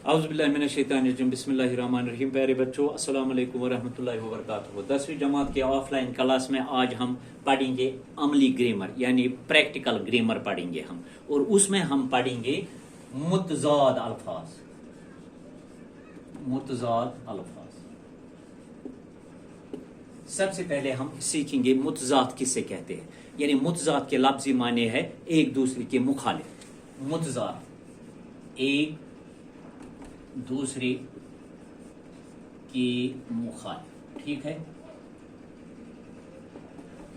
औज़ुबिल्लाहिमिनश्शैतानिर्रजीम बिस्मिल्लाहिर्रहमानिर्रहीम। प्यारे बच्चों, अस्सलाम वालेकुम वरहमतुल्लाहि वबरकातुहू। 10वीं जमात के ऑफलाइन क्लास में आज हम पढ़ेंगे अमली ग्रामर यानी प्रैक्टिकल ग्रामर पढ़ेंगे हम, और उसमें हम पढ़ेंगे मुतज़ाद अल्फाज। मुतज़ाद अल्फाज सबसे पहले हम सीखेंगे मुतज़ाद किसे कहते हैं, यानी मुतज़ाद के लफ्ज़ी माने है एक दूसरे के मुखालिफ। मुतज़ाद एक दूसरे की मुखालिफ, ठीक है।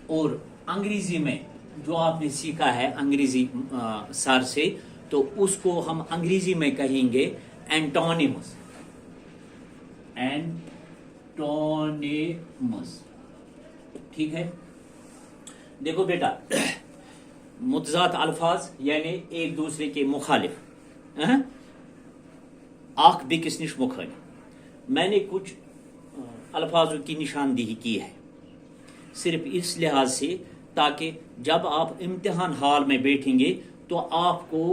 और अंग्रेजी में जो आपने सीखा है अंग्रेजी सर से, तो उसको हम अंग्रेजी में कहेंगे एंटोनिमस। एंटोनिमस, ठीक है। देखो बेटा, मुतज़ाद अल्फाज यानी एक दूसरे के मुखालिफ। आख बेकिस निश मुखालिफ। मैंने कुछ अल्फाजों की निशानदेही की है सिर्फ इस लिहाज से ताकि जब आप इम्तिहान हॉल में बैठेंगे तो आपको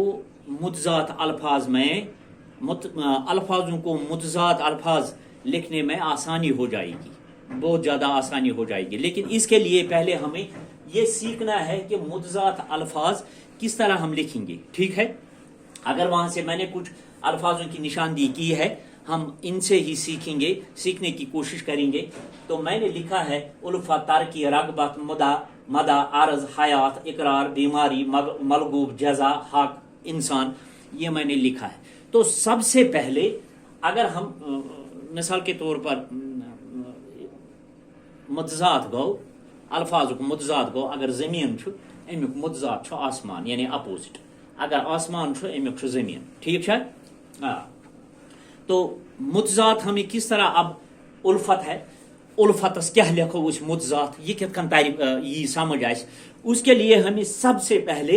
मुतज़ाद अल्फाज में अल्फाजों को मुतज़ाद अल्फाज लिखने में आसानी हो जाएगी, बहुत ज़्यादा आसानी हो जाएगी। लेकिन इसके लिए पहले हमें ये सीखना है कि मुतज़ाद अल्फाज किस तरह हम लिखेंगे, ठीक है। अगर वहां से मैंने कुछ अल्फाजों की निशानदेही की है, हम इनसे ही सीखने की कोशिश करेंगे। तो मैंने लिखा है उल्फा, तरकी, रगबत, मदा, अर्ज, हयात, इकरार, बीमारी, मलगूब, जजा, हक, इंसान, ये मैंने लिखा है। तो सबसे पहले अगर हम मिसाल के तौर पर मुतज़ाद गो अल्फाज को मुतज़ाद गो, अगर जमीन अमुक मुतज़ाद आसमान यानी अपोजिट, अगर आसमान अमुक जमीन, ठीक है। तो मुतज़ाद हमें किस तरह, अब उल्फत है, उल्फतस क्या लिखो उस मुतज़ाद, ये कितन तारीफ ये समझ आए, उसके लिए हमें सबसे पहले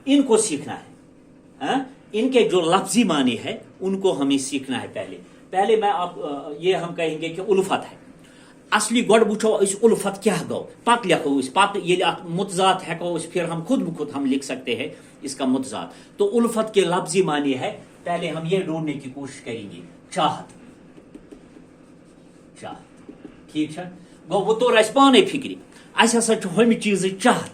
इनको सीखना है। इनके जो लफ्जी माने है उनको हमें सीखना है। पहले मैं आप ये हम कहेंगे कि उल्फत है असली गोड बुछो इस उल्फत क्या गो, पत लिखो इस पत ये मुतज़ाद है को फिर हम खुद ब खुद हम लिख सकते हैं इसका मुतज़ाद। तो उल्फत के लफ्जी माने है, पहले हम ये ढूंढने की कोशिश करेंगे। चाहत, चाहत, ठीक है। गो वो तो पाने फिक्री हम चीज चाहत,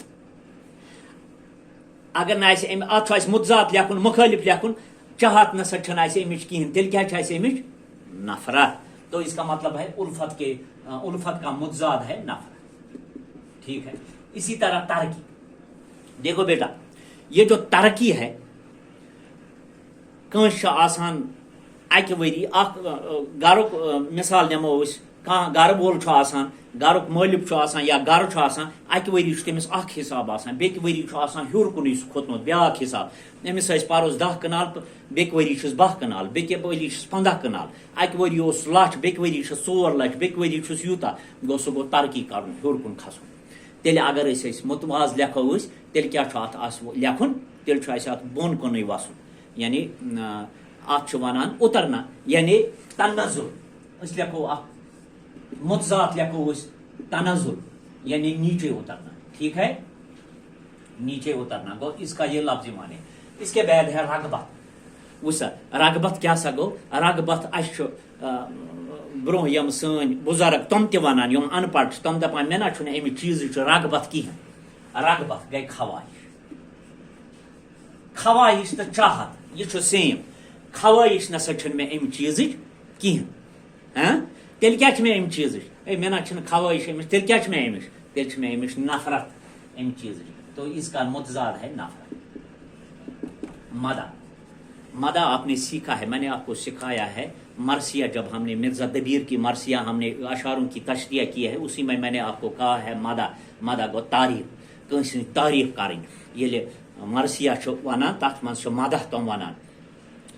अगर ना अत मुतज़ाद लिखुन मुखालिफ लिखुन, चाहत नसा अमिच कहें, तेल क्या अमिच नफरत। तो इसका मतलब है उल्फत का मुतज़ाद है नफरत, ठीक है। इसी तरह तरक्की, देखो बेटा, ये जो तरक्की है कंस आसान अक वरी गरुक मिसाल नमो गर वोल आसान, गरुक मालिक आसान या गर आसान, अक वरी तमिस हिसाब आसान, बेक वरी हूर कुन खोतमुत ब्याक हिसाब, अमिस पारोस 10 कनाल, बेक वरी 12 कनाल, बेक वरी 15 कनाल, अक वरी लच, बेक वरी 4 लच, बेक वरी यूता, गो सह गो तरक्की कर हूर कुन खसन। तेल अगर मुतवाज लिखो तेल क्या लिखुन, तेल बोन कुन वसन, यानी अत वनान उतरना, यानी तनज़ुल। लिखो मुतज़ाद लिखो तनज़ुल यानी नीचे उतरना, ठीक है, नीचे उतरना। गो इसका ये लफ्ज़ी माने। इसके बाद है रगबत। वुस रगबत क्या सा गो, रगबत ब्रो यम सन बुजुर्ग तम त वनान यम अनपढ़ तम दपान मे ना अमि चीज रगबत कहें। रगबत गई ख्वाहिश, ख्वाहिश तो चाहत ये सेम। ख्वाहिश नसा मे अमि चीज कहें, तेल क्या मे अमि चीज मे ना ख्वाहिश अमिश, तेल क्या मे अमिश, तेल मे अमिश नफरत अमि चीज। तो इसका मुतज़ाद है नफरत। मदा, मदा आपने सीखा है, मैंने आपको सिखाया है मरसिया, जब हमने मिर्जा दबीर की मरसिया हमने अशारों की तशरिया की है, उसी में मैंने आपको कहा है मदा। मदा गो तारीफ, कंस तारीफ करें, ये मरसिया वन तथ मज मदह तम वन,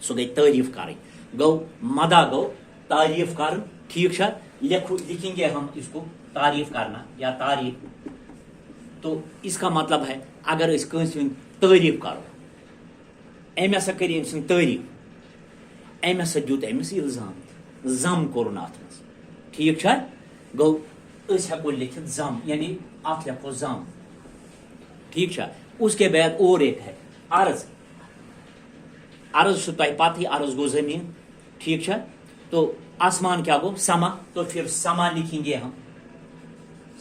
सह गई तारीफ करें। गो मदा गो तारीफ कर, ठीक है। लिखेंगे हम इसको तारीफ करना या तारीफ। तो इसका मतलब है अगर तारीफ करो, अम हसा कर तारीफ, अम हसा दुत अमिस इल्जाम, जम कोर अत मज, ठीक है। गो हेको लिखित जम, यानी अत लिखो जम, ठीक है। उसके बाद और एक है अर्ज। अर्ज से तय पाती, अर्ज गो जमीन, ठीक है। तो आसमान क्या गो समा, तो फिर समा लिखेंगे हम,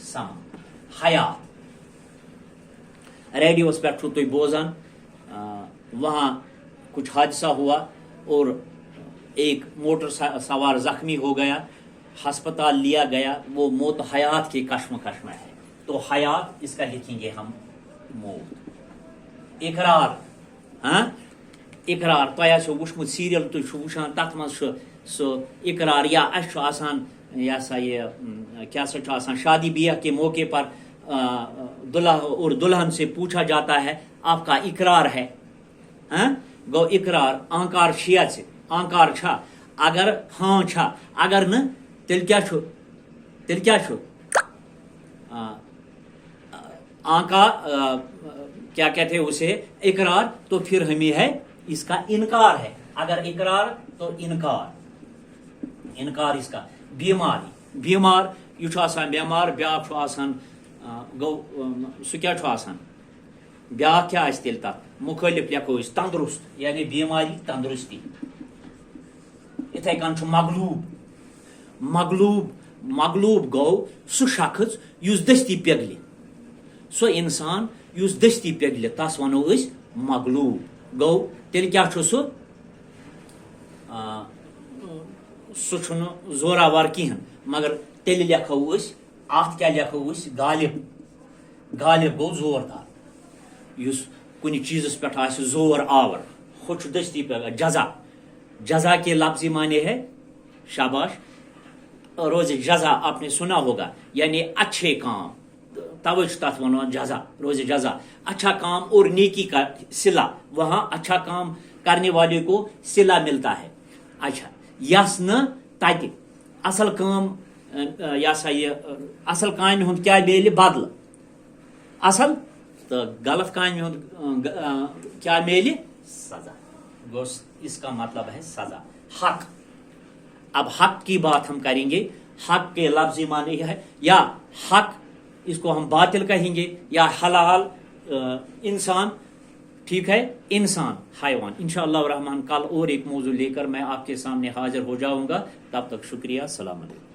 समा। हयात, रेडियो पे तुम बोजान, वहाँ कुछ हादसा हुआ और एक मोटर सवार जख्मी हो गया, अस्पताल लिया गया, वो मौत हयात के कश्मकश में है, तो हयात इसका लिखेंगे हम मौत। इकरार, हाँ इकरार, तो वुचमुत सीरियल तुम वुचान, तथ मज सो इकरार, या आसान या सा ये क्या सा आसान, शादी ब्याह के मौके पर दुल्हा और दुल्हन से पूछा जाता है आपका इकरार है, हाँ गो इकरार, आंकार शिया से आंकार छा, अगर हाँ छा, अगर न तिल क्या छो, तिल क्या छो, आंका क्या कहते हैं उसे, इकरार, तो फिर हमें है इसका इनकार है, अगर इकरार तो इनकार, इनकार इसका। बीमारी, बीमार यह बीमार, ब्याक गो सह क्या ब्याक क्या तेल तथ मुखालिफ लिखो तंदुरुस्त, यानी बीमारी तंदुरुस्ती। इथे कन मगलूब, मगलूब, मगलूब गो सह शख्स युस दस्ती पिघल, सो इंसान युस दस्ती पिघल, तस वनो मगलूब। गो तेल क्या सह जोरावर कहें, मगर तेल लिखो अत क्या लिखो गालिब, गालिब गो जोरदार, युस कुछ चीज़ पे जोर आवर, खुश दस्ती पे। जजा, जजा के लफ्जी माने है शाबाश, रोज जजा आपने सुना होगा, यानी अच्छे काम, तवे तथ वनो जजा, रोज जजा, अच्छा काम और नेकी का सिला, वहाँ अच्छा काम करने वाले को सिला मिलता है। अच्छा यस न तत असल काम, या सा ये असल काम हुंद क्या मिले बदल, असल तो गलत काम हुंद क्या मिले सजा, गो इसका मतलब है सजा। हक, अब हक की बात हम करेंगे, हक के लफ्ज़ी माने है, या हक इसको हम बातिल कहेंगे, या हलाल इंसान, ठीक है, इंसान हैवान। इंशाअल्लाह रहमान कल और एक मौजू लेकर मैं आपके सामने हाजिर हो जाऊंगा, तब तक शुक्रिया, अस्सलाम वालेकुम।